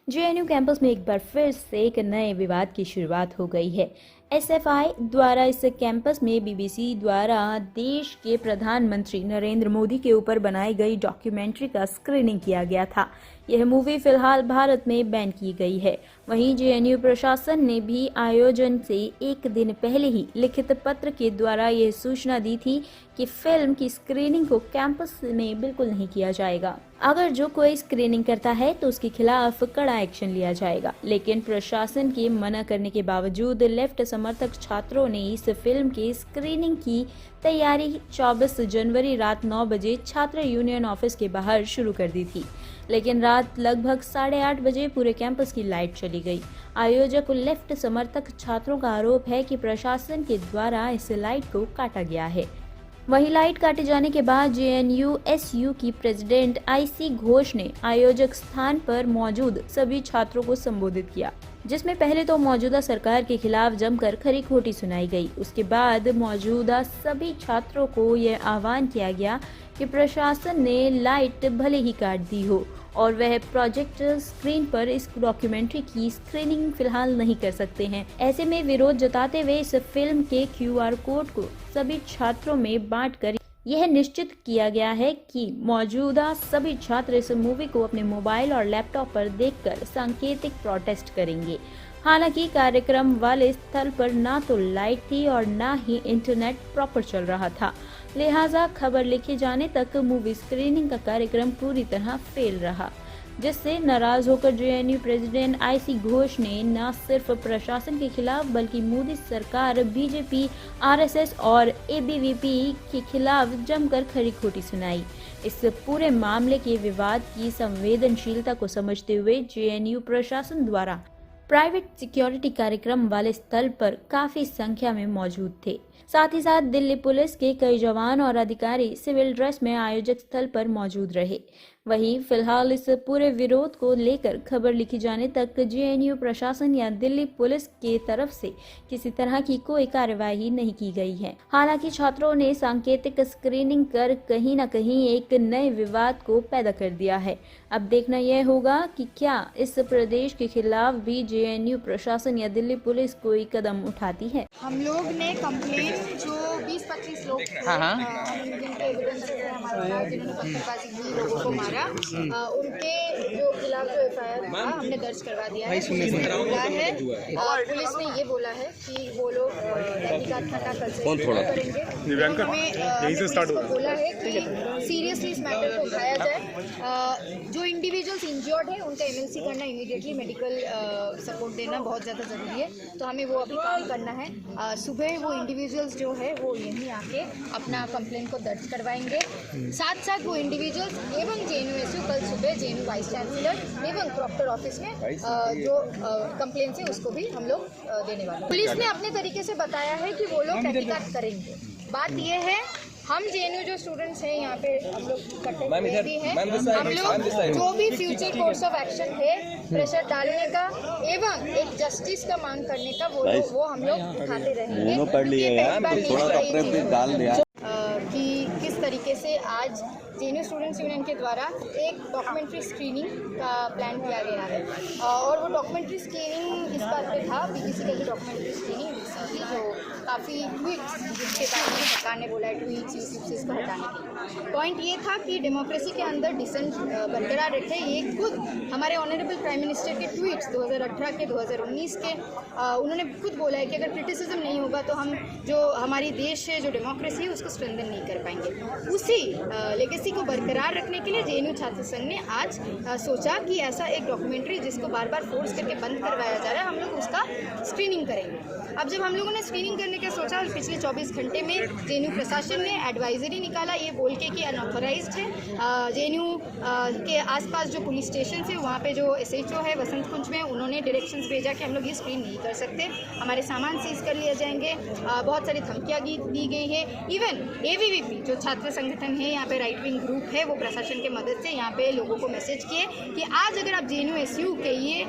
JNU campus में एक बार फिर से एक नए विवाद की शुरुआत हो गई है। एसएफआई द्वारा इस कैंपस में बीबीसी द्वारा देश के प्रधानमंत्री नरेंद्र मोदी के ऊपर बनाई गई डॉक्यूमेंट्री का स्क्रीनिंग किया गया था। यह मूवी फिलहाल भारत में बैन की गई है। वहीं जेएनयू प्रशासन ने भी आयोजन से एक दिन पहले ही लिखित पत्र के द्वारा यह सूचना दी थी कि फिल्म की स्क्रीनिंग को कैंपस में बिल्कुल नहीं किया जाएगा। अगर जो कोई स्क्रीनिंग करता है तो उसके खिलाफ कड़ा एक्शन लिया जाएगा। लेकिन प्रशासन के मना करने के बावजूद लेफ्ट समर्थक छात्रों ने इस फिल्म की स्क्रीनिंग की तैयारी 24 जनवरी रात 9 बजे छात्र यूनियन ऑफिस के बाहर शुरू कर दी थी। लेकिन रात लगभग 8:30 बजे पूरे कैंपस की लाइट चली गई। आयोजक लेफ्ट समर्थक छात्रों का आरोप है कि प्रशासन के द्वारा इस लाइट को काटा गया है। वहीं लाइट काटे जाने के बाद जेएनयू एसयू की प्रेसिडेंट आईसी घोष ने आयोजक स्थान पर मौजूद सभी छात्रों को संबोधित किया, जिसमें पहले तो मौजूदा सरकार के खिलाफ जमकर खरी खोटी सुनाई गई। उसके बाद मौजूदा सभी छात्रों को यह आह्वान किया गया कि प्रशासन ने लाइट भले ही काट दी हो और वह प्रोजेक्टर स्क्रीन पर इस डॉक्यूमेंट्री की स्क्रीनिंग फिलहाल नहीं कर सकते हैं। ऐसे में विरोध जताते हुए इस फिल्म के क्यूआर कोड को सभी छात्रों में बांटकर यह निश्चित किया गया है कि मौजूदा सभी छात्र इस मूवी को अपने मोबाइल और लैपटॉप पर देखकर सांकेतिक प्रोटेस्ट करेंगे। हालांकि कार्यक्रम वाले स्थल पर ना तो लाइट थी और ना ही इंटरनेट प्रॉपर चल रहा था, लिहाजा खबर लिखे जाने तक मूवी स्क्रीनिंग का कार्यक्रम पूरी तरह फेल रहा, जिससे नाराज होकर जेएनयू प्रेसिडेंट आईसी घोष ने न सिर्फ प्रशासन के खिलाफ बल्कि मोदी सरकार, बीजेपी, आरएसएस और एबीवीपी के खिलाफ जमकर खरी खोटी सुनाई। इस पूरे मामले के विवाद की संवेदनशीलता को समझते हुए जेएनयू प्रशासन द्वारा प्राइवेट सिक्योरिटी कार्यक्रम वाले स्थल पर काफी संख्या में मौजूद थे। साथ ही साथ दिल्ली पुलिस के कई जवान और अधिकारी सिविल ड्रेस में आयोजक स्थल पर मौजूद रहे। वहीं फिलहाल इस पूरे विरोध को लेकर खबर लिखी जाने तक जेएनयू प्रशासन या दिल्ली पुलिस के तरफ से किसी तरह की कोई कार्यवाही नहीं की गई है। हालांकि छात्रों ने सांकेतिक स्क्रीनिंग कर कहीं न कहीं एक नए विवाद को पैदा कर दिया है। अब देखना यह होगा कि क्या इस प्रदेश के खिलाफ भी जेएनयू प्रशासन या दिल्ली पुलिस कोई कदम उठाती है। हम लोग ने कंप्लेन जो 20-25 लोग थे, जिनके एविडेंस हमारे पास, जिन्होंने पत्थरबाजी की, लोगों को मारा, उनके जो खिलाफ जो एफआईआर था हमने दर्ज करवा दिया है। पुलिस ने बोला है पुलिस ने ये बोला है कि वो लोग तहकीकात घटा कर से करेंगे। हमें बोला है कि सीरियसली इस मैटर को उठाया जाए। जो इंडिविजुअल्स इंजर्ड है उनका एमएलसी करना, इमीडिएटली मेडिकल सपोर्ट देना बहुत ज़्यादा ज़रूरी है, तो हमें वो अभी काम करना है। सुबह वो इंडिविजुअल्स जो है वो यहीं आके अपना कंप्लेंट को दर्ज करवाएंगे। साथ साथ वो इंडिविजुअल्स एवं जेएनयू कल सुबह जेएनयू वाइस चांसलर एवं प्रॉक्टर ऑफिस में जो कंप्लेंट है उसको भी हम लोग देने वाले हैं। पुलिस ने अपने तरीके से बताया है कि वो लोग तहकीकात करेंगे। बात ये है, हम जेएनयू जो स्टूडेंट्स हैं यहाँ पे हम लोग इकट्ठे भी हैं, हम लोग जो भी फ्यूचर कोर्स ऑफ एक्शन है प्रेशर डालने का एवं एक जस्टिस का मांग करने का वो हम लोग उठाते रहेंगे। कि किस तरीके से आज जेएनयू स्टूडेंट्स यूनियन के द्वारा एक डॉक्यूमेंट्री स्क्रीनिंग का प्लान किया गया है और वो डॉक्यूमेंट्री स्क्रीनिंग इस बात पे था, बीबीसी का जो डॉक्यूमेंट्री स्क्रीनिंग थी, जो काफ़ी ट्वीट्स जिसके बारे में सरकार ने बोला है ट्वीट्स यूट्यूब से इसको हटाने की। पॉइंट ये था कि डेमोक्रेसी के अंदर डिसेंट बरकरार रखे। ये खुद हमारे ऑनरेबल प्राइम मिनिस्टर के ट्वीट्स 2018 के 2019 के उन्होंने खुद बोला है कि अगर क्रिटिसिज्म नहीं होगा तो हम जो हमारी देश है, जो डेमोक्रेसी है, उसको स्ट्रेंथन नहीं कर पाएंगे। उसी लेगेसी को बरकरार रखने के लिए जेएनयू छात्र संघ ने आज सोचा कि ऐसा एक डॉक्यूमेंट्री जिसको बार बार फोर्स करके बंद करवाया जा रहा है, हम लोग उसका स्क्रीनिंग करेंगे। अब जब हम लोगों ने स्क्रीनिंग करने का सोचा, पिछले 24 घंटे में जेएनयू प्रशासन ने एडवाइजरी निकाला ये बोल के कि अनऑथोराइज्ड है। जेएनयू के आसपास जो पुलिस स्टेशन है वहाँ पे जो एसएचओ है वसंत कुंज में, उन्होंने डायरेक्शंस भेजा कि हम लोग ये स्क्रीन नहीं कर सकते, हमारे सामान सीज कर लिए जाएंगे। बहुत सारी धमकियाँ दी गई है। इवन एबीवीपी जो छात्र संगठन है, यहाँ पे राइट विंग मॉनिटरिंग ग्रुप है वो प्रशासन के मदद से यहाँ पे लोगों को मैसेज किए कि आज अगर आप JNU-SU के ये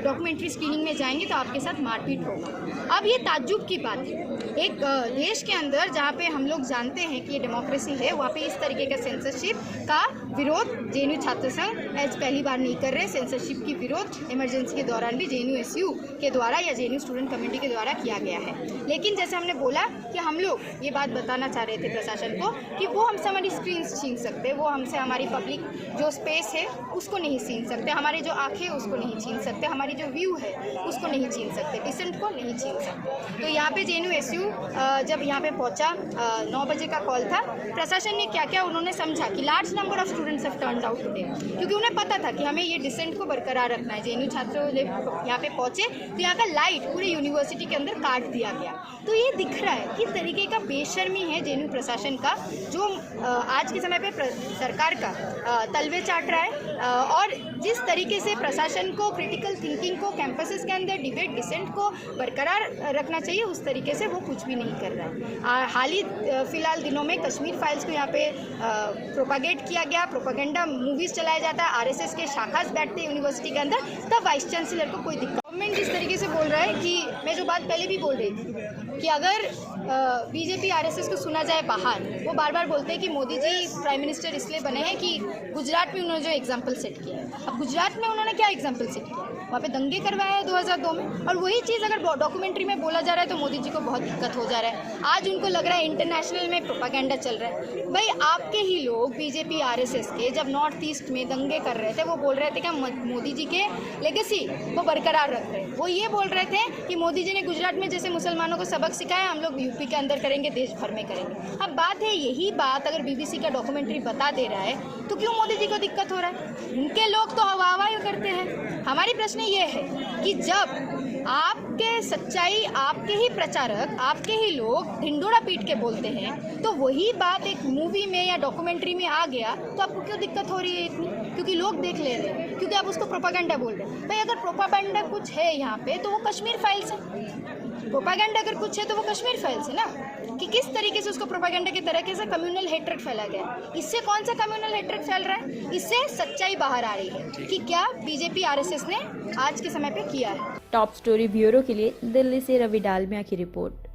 डॉक्यूमेंट्री स्क्रीनिंग में जाएंगे तो आपके साथ मारपीट होगा। अब ये ताज्जुब की बात है, एक देश के अंदर जहाँ पे हम लोग जानते हैं कि ये डेमोक्रेसी है, वहाँ पे इस तरीके का सेंसरशिप का विरोध JNU छात्र संघ आज पहली बार नहीं कर रहे। सेंसरशिप की विरोध इमरजेंसी के दौरान भी JNU-SU के द्वारा या JNU स्टूडेंट कमेटी के द्वारा किया गया है। लेकिन जैसे हमने बोला कि हम लोग ये बात बताना चाह रहे थे प्रशासन को कि वो हमसे हमारी स्क्रीन छीन सकते, वो हमसे हमारी पब्लिक जो स्पेस है उसको नहीं छीन सकते, हमारी जो आंखें उसको नहीं छीन सकते, हमारी जो व्यू है उसको नहीं छीन सकते, डिसेंट को नहीं छीन सकते। तो यहाँ पे JNU-SU जब यहाँ पे पहुँचा 9 बजे का कॉल था, प्रशासन ने क्या क्या उन्होंने समझा कि large number of students have turned out today, क्योंकि उन्हें पता था कि हमें ये डिसेंट को बरकरार रखना है। JNU छात्र यहाँ पे पहुँचे तो यहाँ का लाइट पूरे यूनिवर्सिटी के अंदर काट दिया गया। तो ये दिख रहा है किस तरीके का बेशर्मी है JNU प्रशासन का, जो आज के समय पे सरकार का तलवे चाट रहा है, और जिस तरीके से प्रशासन को क्रिटिकल थिंकिंग को कैंपसेस के अंदर डिबेट डिसेंट को बरकरार रखना चाहिए, उस तरीके से वो कुछ भी नहीं कर रहा है। हाल ही फिलहाल दिनों में कश्मीर फाइल्स को यहाँ पे प्रोपागेट किया गया, प्रोपागेंडा मूवीज़ चलाया जाता है, RSS के शाखास बैठते हैं यूनिवर्सिटी के अंदर, तब वाइस चांसलर को कोई दिक्कत। गवर्नमेंट जिस तरीके से बोल रहा है कि मैं जो बात पहले भी बोल रही थी कि अगर BJP RSS को सुना जाए बाहर, वो बार बार बोलते हैं कि मोदी जी प्राइम मिनिस्टर इसलिए बने हैं कि गुजरात में उन्होंने जो एग्जाम्पल सेट किया है। अब गुजरात में उन्होंने क्या एग्जाम्पल सेट किया, वहाँ पे दंगे करवाए हैं 2002 में, और वही चीज़ अगर डॉक्यूमेंट्री में बोला जा रहा है तो मोदी जी को बहुत दिक्कत हो जा रहा है। आज उनको लग रहा है इंटरनेशनल में प्रोपागेंडा चल रहा है। भाई आपके ही लोग BJP RSS के जब नॉर्थ ईस्ट में दंगे कर रहे थे, वो बोल रहे थे कि मोदी जी के लेगेसी को बरकरार रख रहे हैं। वो ये बोल रहे थे कि मोदी जी ने गुजरात में जैसे मुसलमानों को सबक सिखाया, हम लोग यूपी के अंदर करेंगे, देश भर में करेंगे। अब बात है, यही बात अगर BBC का डॉक्यूमेंट्री बता दे रहा है तो क्यों मोदी जी को दिक्कत हो रहा है? उनके लोग तो हवा करते हैं। हमारी प्रश्न ये है कि जब आपके सच्चाई, आपके ही प्रचारक, आपके ही लोग ढिंडोरा पीट के बोलते हैं, तो वही बात एक मूवी में या डॉक्यूमेंट्री में आ गया तो आपको क्यों दिक्कत हो रही है इतनी? क्योंकि लोग देख ले रहे हैं, क्योंकि आप उसको प्रोपागेंडा बोल रहे हैं। भाई अगर प्रोपागेंडा कुछ है यहाँ पे तो वो कश्मीर फाइल्स है। प्रोपागेंडा अगर कुछ है तो वो कश्मीर फाइल्स है ना, कि किस तरीके से उसको प्रोपागेंडा के तरीके से कम्युनल हेट्रेड फैला गया। इससे कौन सा कम्युनल हेट्रेड फैल रहा है? इससे सच्चाई बाहर आ रही है कि क्या BJP RSS ने आज के समय पे किया है। टॉप स्टोरी ब्यूरो के लिए दिल्ली से रवि डालमिया की रिपोर्ट।